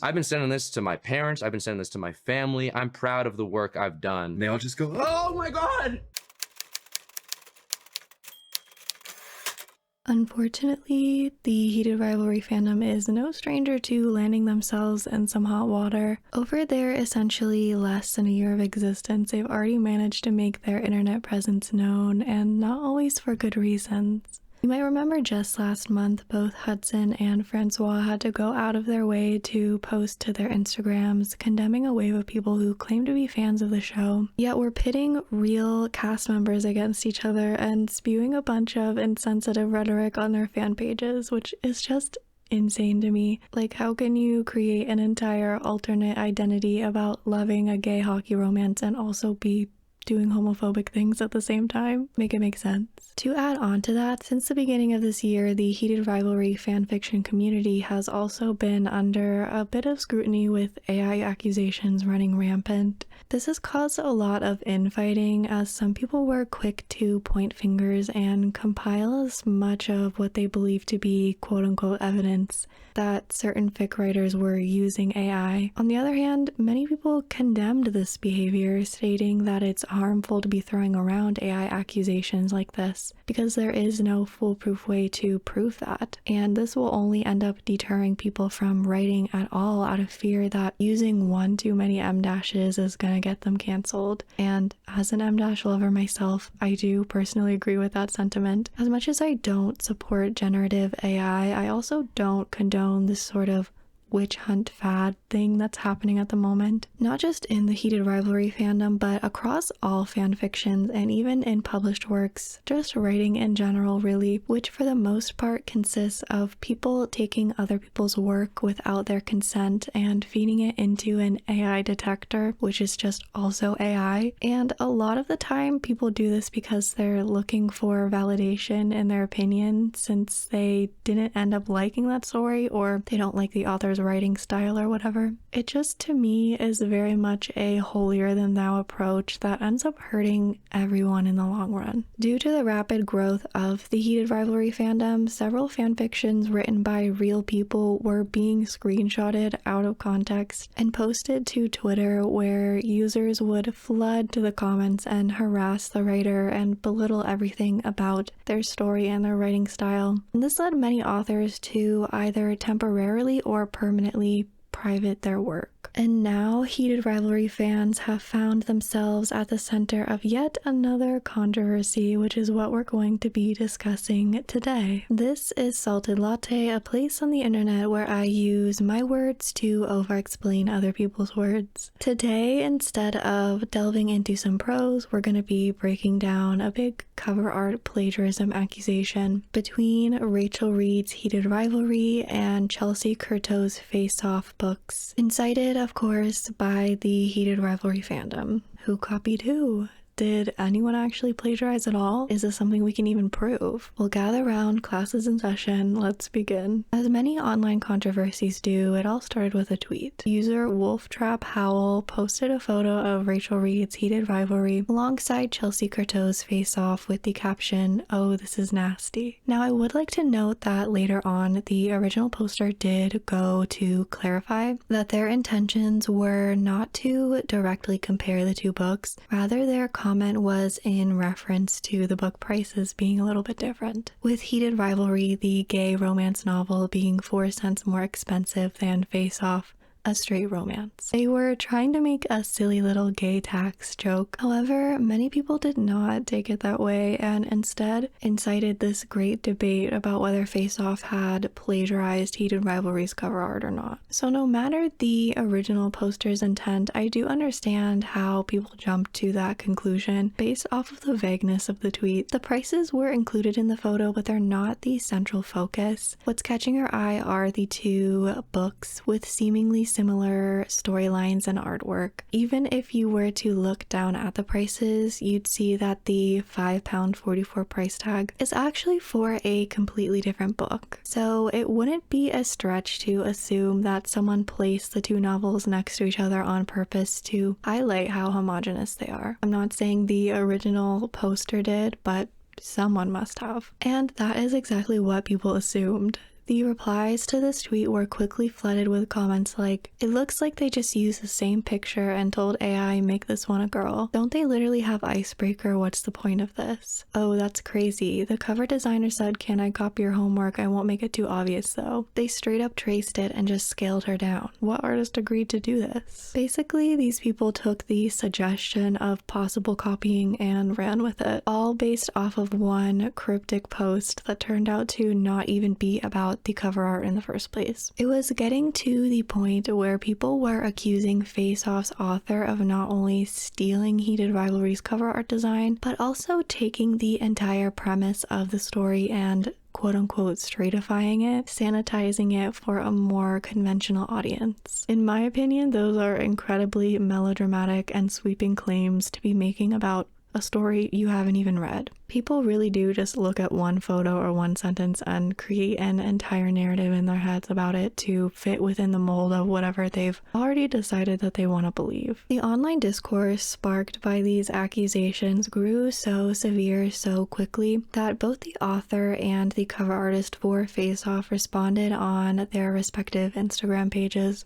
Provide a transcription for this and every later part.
I've been sending this to my parents. I've been sending this to my family. I'm proud of the work I've done. And they all just go, oh my God. Unfortunately, the Heated Rivalry fandom is no stranger to landing themselves in some hot water. Over their essentially less than a year of existence, they've already managed to make their internet presence known, and not always for good reasons. You might remember just last month, both Hudson and Francois had to go out of their way to post to their Instagrams, condemning a wave of people who claim to be fans of the show. Yet we're pitting real cast members against each other and spewing a bunch of insensitive rhetoric on their fan pages, which is just insane to me. Like, how can you create an entire alternate identity about loving a gay hockey romance and also be doing homophobic things at the same time? Make it make sense. To add on to that, since the beginning of this year, the Heated Rivalry fanfiction community has also been under a bit of scrutiny with AI accusations running rampant. This has caused a lot of infighting, as some people were quick to point fingers and compile as much of what they believe to be quote-unquote evidence that certain fic writers were using AI. On the other hand, many people condemned this behavior, stating that it's harmful to be throwing around AI accusations like this because there is no foolproof way to prove that, and this will only end up deterring people from writing at all out of fear that using one too many M-dashes is gonna get them cancelled. And as an M-dash lover myself, I do personally agree with that sentiment. As much as I don't support generative AI, I also don't condone this sort of witch hunt fad thing that's happening at the moment, not just in the Heated Rivalry fandom, but across all fan fictions and even in published works, just writing in general really, which for the most part consists of people taking other people's work without their consent and feeding it into an AI detector, which is just also AI. And a lot of the time people do this because they're looking for validation in their opinion, since they didn't end up liking that story or they don't like the author's writing style or whatever. It just, to me, is very much a holier than thou approach that ends up hurting everyone in the long run. Due to the rapid growth of the Heated Rivalry fandom, several fanfictions written by real people were being screenshotted out of context and posted to Twitter, where users would flood to the comments and harass the writer and belittle everything about their story and their writing style. And this led many authors to either temporarily or permanently private their work. And now Heated Rivalry fans have found themselves at the center of yet another controversy, which is what we're going to be discussing today. This is Salted Latte, a place on the internet where I use my words to over-explain other people's words. Today, instead of delving into some prose, we're going to be breaking down a big cover art plagiarism accusation between Rachel Reid's Heated Rivalry and Chelsea Curto's Face Off books. Incited, of course, by the Heated Rivalry fandom. Who copied who? Did anyone actually plagiarize at all? Is this something we can even prove? We'll gather around, classes in session, let's begin. As many online controversies do, it all started with a tweet. User WolfTrapHowl posted a photo of Rachel Reid's Heated Rivalry alongside Chelsea Curto's Face Off with the caption, "Oh, this is nasty." Now, I would like to note that later on, the original poster did go to clarify that their intentions were not to directly compare the two books, rather their comment was in reference to the book prices being a little bit different, with Heated Rivalry, the gay romance novel, being 4 cents more expensive than Face Off, a straight romance. They were trying to make a silly little gay tax joke. However, many people did not take it that way and instead incited this great debate about whether Face Off had plagiarized Heated Rivalry's cover art or not. So no matter the original poster's intent, I do understand how people jumped to that conclusion based off of the vagueness of the tweet. The prices were included in the photo, but they're not the central focus. What's catching your eye are the two books with seemingly similar storylines and artwork. Even if you were to look down at the prices, you'd see that the £5.44 price tag is actually for a completely different book. So it wouldn't be a stretch to assume that someone placed the two novels next to each other on purpose to highlight how homogenous they are. I'm not saying the original poster did, but someone must have. And that is exactly what people assumed. The replies to this tweet were quickly flooded with comments like, "It looks like they just used the same picture and told AI make this one a girl. Don't they literally have icebreaker? What's the point of this? Oh, that's crazy. The cover designer said, can I copy your homework? I won't make it too obvious though." They straight up traced it and just scaled her down. What artist agreed to do this? Basically, these people took the suggestion of possible copying and ran with it, all based off of one cryptic post that turned out to not even be about the cover art in the first place. It was getting to the point where people were accusing Face Off's author of not only stealing Heated Rivalry's cover art design, but also taking the entire premise of the story and quote-unquote straightifying it, sanitizing it for a more conventional audience. In my opinion, those are incredibly melodramatic and sweeping claims to be making about a story you haven't even read. People really do just look at one photo or one sentence and create an entire narrative in their heads about it to fit within the mold of whatever they've already decided that they want to believe. The online discourse sparked by these accusations grew so severe so quickly that both the author and the cover artist for Face Off responded on their respective Instagram pages,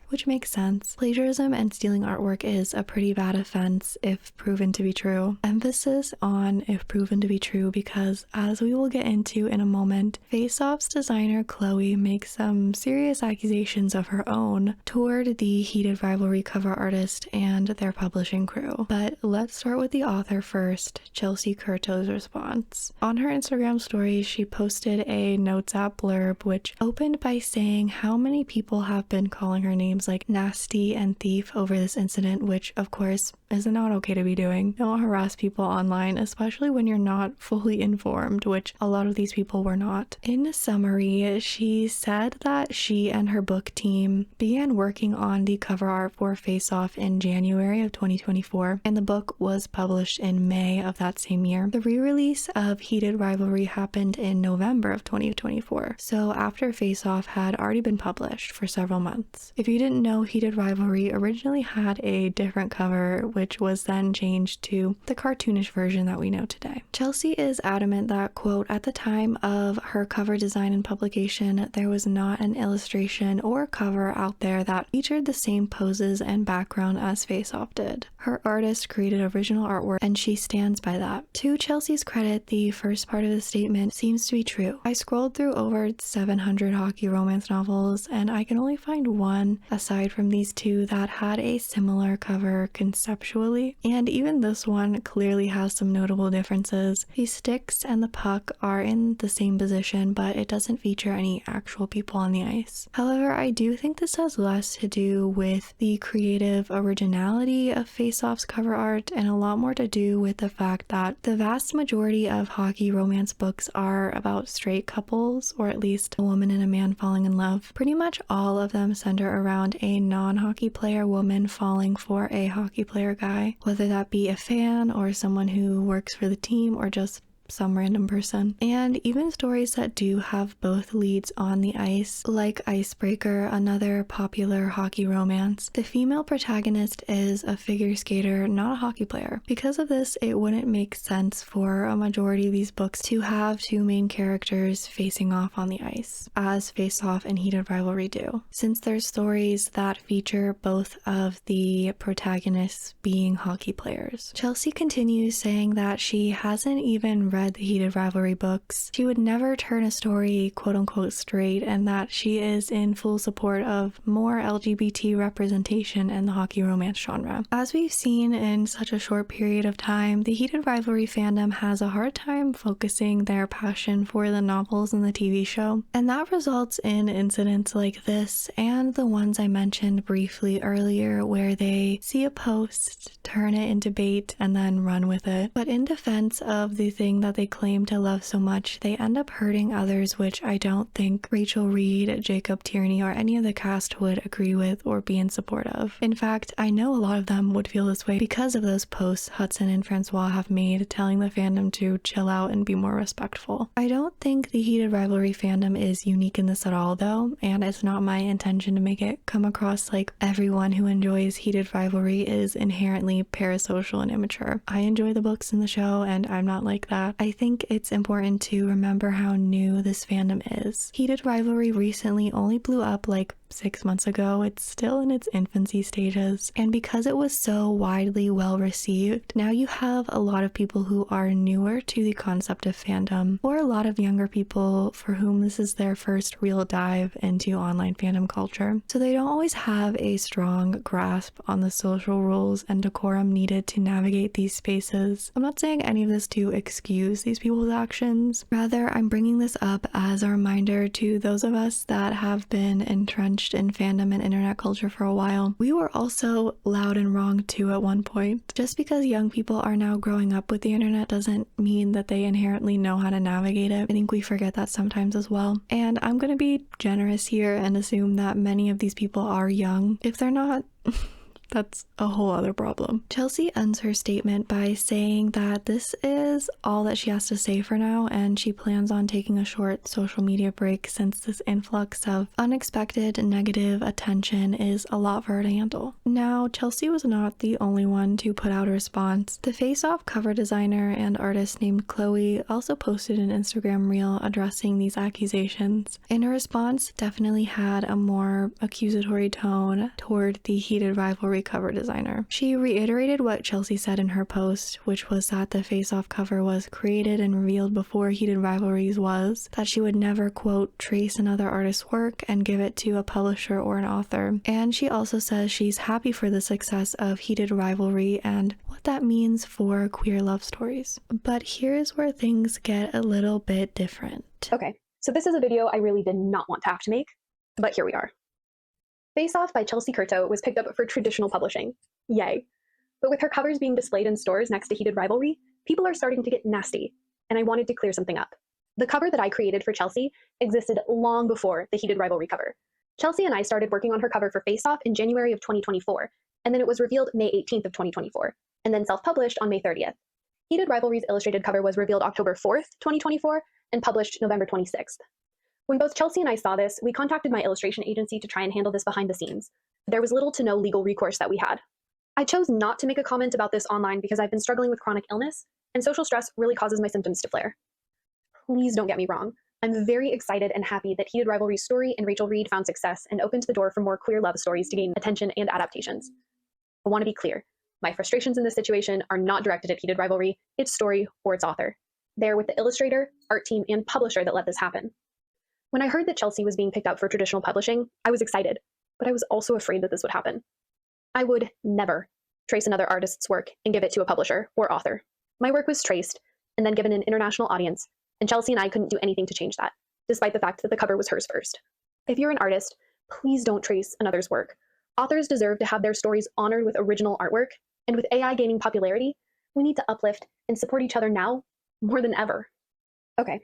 which makes sense. Plagiarism and stealing artwork is a pretty bad offense if proven to be true. Emphasis on if proven to be true because, as we will get into in a moment, Face Off's designer Chloe makes some serious accusations of her own toward the Heated Rivalry cover artist and their publishing crew. But let's start with the author first, Chelsea Curto's response. On her Instagram story, she posted a notes app blurb which opened by saying how many people have been calling her names like nasty and thief over this incident, which of course is not okay to be doing. Don't harass people online, especially when you're not fully informed, which a lot of these people were not. In summary, she said that she and her book team began working on the cover art for Face Off in January of 2024, and the book was published in May of that same year. The re-release of Heated Rivalry happened in November of 2024, so after Face Off had already been published for several months. If you didn't know, Heated Rivalry originally had a different cover, which was then changed to the cartoonish version that we know today. Chelsea is adamant that, quote, at the time of her cover design and publication, there was not an illustration or cover out there that featured the same poses and background as Face Off did. Her artist created original artwork, and she stands by that. To Chelsea's credit, the first part of the statement seems to be true. I scrolled through over 700 hockey romance novels, and I can only find one, aside from these two, that had a similar cover conceptually, and even this one clearly has some notable differences. The sticks and the puck are in the same position, but it doesn't feature any actual people on the ice. However, I do think this has less to do with the creative originality of Face Off's cover art and a lot more to do with the fact that the vast majority of hockey romance books are about straight couples, or at least a woman and a man falling in love. Pretty much all of them center around a non-hockey player woman falling for a hockey player guy, whether that be a fan or someone who works for the team or just some random person. And even stories that do have both leads on the ice, like Icebreaker, another popular hockey romance, the female protagonist is a figure skater, not a hockey player. Because of this, it wouldn't make sense for a majority of these books to have two main characters facing off on the ice, as Face Off and Heated Rivalry do, since there's stories that feature both of the protagonists being hockey players. Chelsea continues saying that she hasn't even read the Heated Rivalry books. She would never turn a story quote-unquote straight, and that she is in full support of more LGBT representation in the hockey romance genre. As we've seen in such a short period of time, the Heated Rivalry fandom has a hard time focusing their passion for the novels and the TV show, and that results in incidents like this and the ones I mentioned briefly earlier, where they see a post, turn it into bait, and then run with it. But in defense of the thing that they claim to love so much, they end up hurting others, which I don't think Rachel Reid, Jacob Tierney, or any of the cast would agree with or be in support of. In fact, I know a lot of them would feel this way because of those posts Hudson and Francois have made telling the fandom to chill out and be more respectful. I don't think the Heated Rivalry fandom is unique in this at all though, and it's not my intention to make it come across like everyone who enjoys Heated Rivalry is inherently parasocial and immature. I enjoy the books in the show, and I'm not like that. that, I think it's important to remember how new this fandom is. Heated Rivalry recently only blew up like 6 months ago. It's still in its infancy stages, and because it was so widely well received, now you have a lot of people who are newer to the concept of fandom, or a lot of younger people for whom this is their first real dive into online fandom culture. So they don't always have a strong grasp on the social rules and decorum needed to navigate these spaces. I'm not saying any of this to excuse these people's actions. Rather, I'm bringing this up as a reminder to those of us that have been entrenched in fandom and internet culture for a while. We were also loud and wrong too at one point. Just because young people are now growing up with the internet doesn't mean that they inherently know how to navigate it. I think we forget that sometimes as well. And I'm gonna be generous here and assume that many of these people are young. If they're not, that's a whole other problem. Chelsea ends her statement by saying that this is all that she has to say for now, and she plans on taking a short social media break since this influx of unexpected negative attention is a lot for her to handle. Now, Chelsea was not the only one to put out a response. The Face Off cover designer and artist named Chloe also posted an Instagram reel addressing these accusations, and her response definitely had a more accusatory tone toward the Heated Rivalry cover designer. She reiterated what Chelsea said in her post, which was that the Face Off cover was created and revealed before Heated Rivalries was, that she would never, quote, trace another artist's work and give it to a publisher or an author. And she also says she's happy for the success of Heated Rivalry and what that means for queer love stories. But here's where things get a little bit different. Okay, so this is a video I really did not want to have to make, but here we are. Face Off by Chelsea Curto was picked up for traditional publishing. Yay. But with her covers being displayed in stores next to Heated Rivalry, people are starting to get nasty, and I wanted to clear something up. The cover that I created for Chelsea existed long before the Heated Rivalry cover. Chelsea and I started working on her cover for Face Off in January of 2024, and then it was revealed May 18th of 2024, and then self-published on May 30th. Heated Rivalry's illustrated cover was revealed October 4th, 2024, and published November 26th. When both Chelsea and I saw this, we contacted my illustration agency to try and handle this behind the scenes. There was little to no legal recourse that we had. I chose not to make a comment about this online because I've been struggling with chronic illness, and social stress really causes my symptoms to flare. Please don't get me wrong. I'm very excited and happy that Heated Rivalry's story and Rachel Reid found success and opened the door for more queer love stories to gain attention and adaptations. I want to be clear. My frustrations in this situation are not directed at Heated Rivalry, its story, or its author. They're with the illustrator, art team, and publisher that let this happen. When I heard that Chelsea was being picked up for traditional publishing, I was excited, but I was also afraid that this would happen. I would never trace another artist's work and give it to a publisher or author. My work was traced and then given an international audience, and Chelsea and I couldn't do anything to change that, despite the fact that the cover was hers first. If you're an artist, please don't trace another's work. Authors deserve to have their stories honored with original artwork, and with AI gaining popularity, we need to uplift and support each other now more than ever. Okay,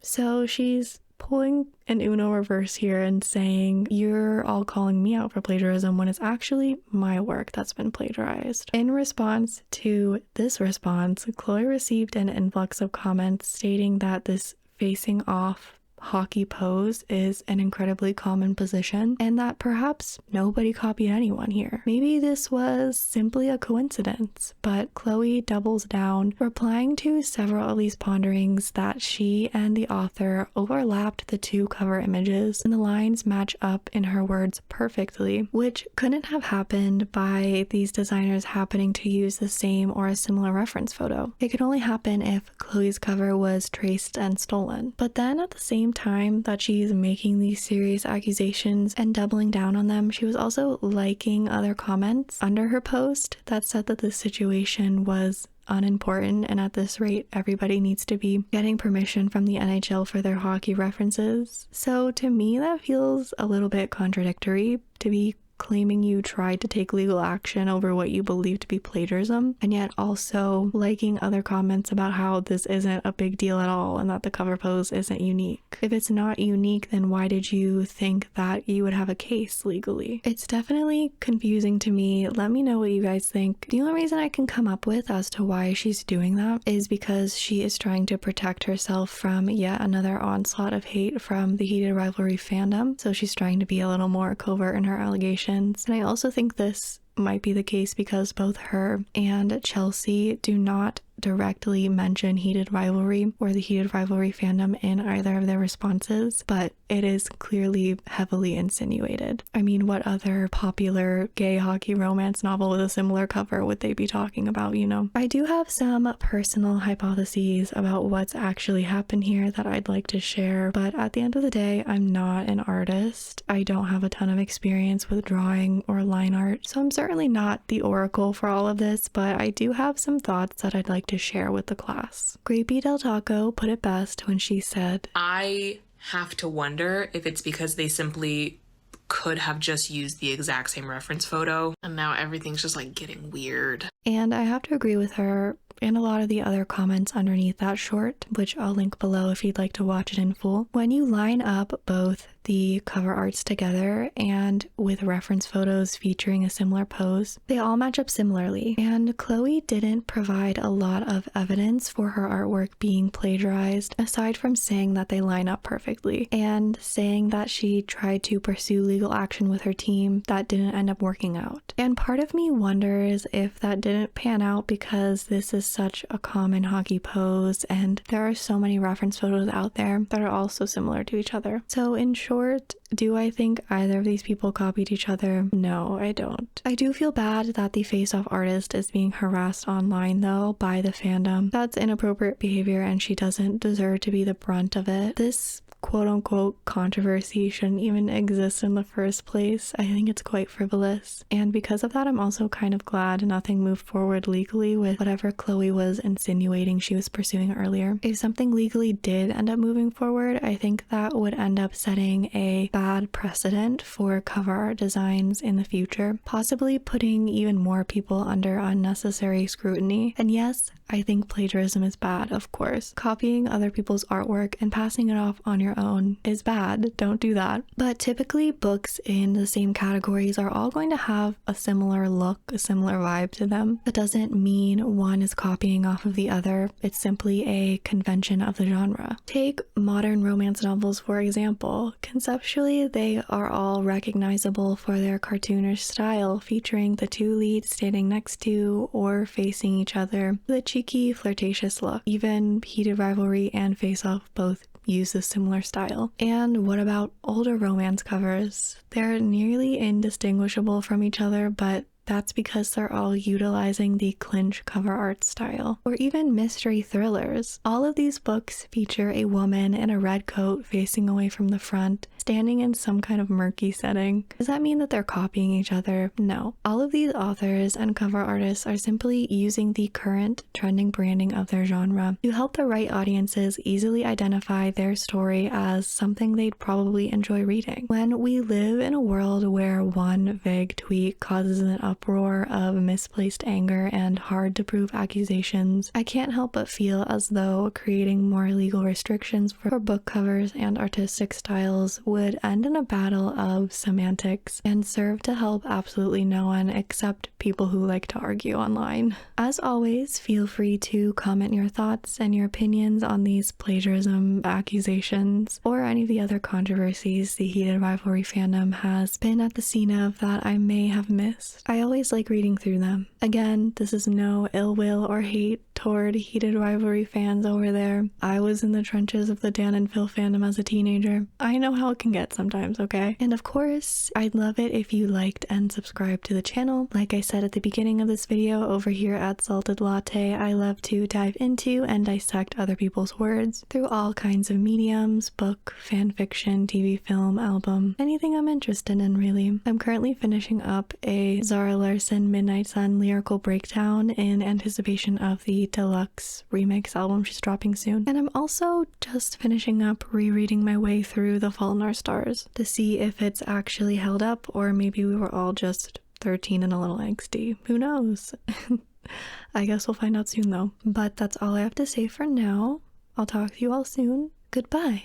So she's pulling an Uno reverse here and saying, you're all calling me out for plagiarism when it's actually my work that's been plagiarized. In response to this response, Chloe received an influx of comments stating that this facing off hockey pose is an incredibly common position and that perhaps nobody copied anyone here. Maybe this was simply a coincidence, but Chloe doubles down, replying to several of these ponderings that she and the author overlapped the two cover images and the lines match up in her words perfectly, which couldn't have happened by these designers happening to use the same or a similar reference photo. It could only happen if Chloe's cover was traced and stolen. But then at the same time that she's making these serious accusations and doubling down on them, she was also liking other comments under her post that said that this situation was unimportant, and at this rate everybody needs to be getting permission from the NHL for their hockey references. So to me that feels a little bit contradictory, to be claiming you tried to take legal action over what you believe to be plagiarism, and yet also liking other comments about how this isn't a big deal at all and that the cover pose isn't unique. If it's not unique, then why did you think that you would have a case legally? It's definitely confusing to me. Let me know what you guys think. The only reason I can come up with as to why she's doing that is because she is trying to protect herself from yet another onslaught of hate from the Heated Rivalry fandom, so she's trying to be a little more covert in her allegations. And I also think this might be the case because both her and Chelsea do not directly mention Heated Rivalry or the Heated Rivalry fandom in either of their responses, but it is clearly heavily insinuated. I mean, what other popular gay hockey romance novel with a similar cover would they be talking about, you know? I do have some personal hypotheses about what's actually happened here that I'd like to share, but at the end of the day, I'm not an artist. I don't have a ton of experience with drawing or line art, so I'm certainly not the oracle for all of this, but I do have some thoughts that I'd like to share with the class. Grapey Del Taco put it best when she said, I have to wonder if it's because they simply could have just used the exact same reference photo and now everything's just like getting weird. And I have to agree with her and a lot of the other comments underneath that short, which I'll link below if you'd like to watch it in full. When you line up both the cover arts together and with reference photos featuring a similar pose, they all match up similarly. And Chloe didn't provide a lot of evidence for her artwork being plagiarized, aside from saying that they line up perfectly and saying that she tried to pursue legal action with her team that didn't end up working out. And part of me wonders if that didn't pan out because this is such a common hockey pose and there are so many reference photos out there that are also similar to each other. So in short, do I think either of these people copied each other? No, I don't. I do feel bad that the face-off artist is being harassed online though by the fandom. That's inappropriate behavior and she doesn't deserve to be the brunt of it. This quote-unquote controversy shouldn't even exist in the first place. I think it's quite frivolous, and because of that I'm also kind of glad nothing moved forward legally with whatever Chloe was insinuating she was pursuing earlier. If something legally did end up moving forward, I think that would end up setting a bad precedent for cover art designs in the future, possibly putting even more people under unnecessary scrutiny. And yes, I think plagiarism is bad, of course. Copying other people's artwork and passing it off on your own is bad. Don't do that. But typically books in the same categories are all going to have a similar look, a similar vibe to them. That doesn't mean one is copying off of the other. It's simply a convention of the genre. Take modern romance novels, for example. Conceptually, they are all recognizable for their cartoonish style, featuring the two leads standing next to or facing each other with a cheeky, flirtatious look. Even Heated Rivalry and Face Off both use a similar style. And what about older romance covers? They're nearly indistinguishable from each other, but that's because they're all utilizing the clinch cover art style. Or even mystery thrillers. All of these books feature a woman in a red coat facing away from the front, standing in some kind of murky setting. Does that mean that they're copying each other? No. All of these authors and cover artists are simply using the current trending branding of their genre to help the right audiences easily identify their story as something they'd probably enjoy reading. When we live in a world where one vague tweet causes an uproar of misplaced anger and hard to prove accusations, I can't help but feel as though creating more legal restrictions for book covers and artistic styles would end in a battle of semantics and serve to help absolutely no one except people who like to argue online. As always, feel free to comment your thoughts and your opinions on these plagiarism accusations or any of the other controversies the Heated Rivalry fandom has been at the scene of that I may have missed. I always like reading through them. Again, this is no ill will or hate toward Heated Rivalry fans over there. I was in the trenches of the Dan and Phil fandom as a teenager. I know how it can get sometimes, okay? And of course, I'd love it if you liked and subscribed to the channel. Like I said at the beginning of this video, over here at Salted Latte, I love to dive into and dissect other people's words through all kinds of mediums, book, fan fiction, TV, film, album, anything I'm interested in, really. I'm currently finishing up a Zara Larsson Midnight Sun lyrical breakdown in anticipation of the deluxe remix album she's dropping soon. And I'm also just finishing up rereading my way through The Fault in Our Stars to see if it's actually held up or maybe we were all just 13 and a little angsty. Who knows? I guess we'll find out soon though. But that's all I have to say for now. I'll talk to you all soon. Goodbye.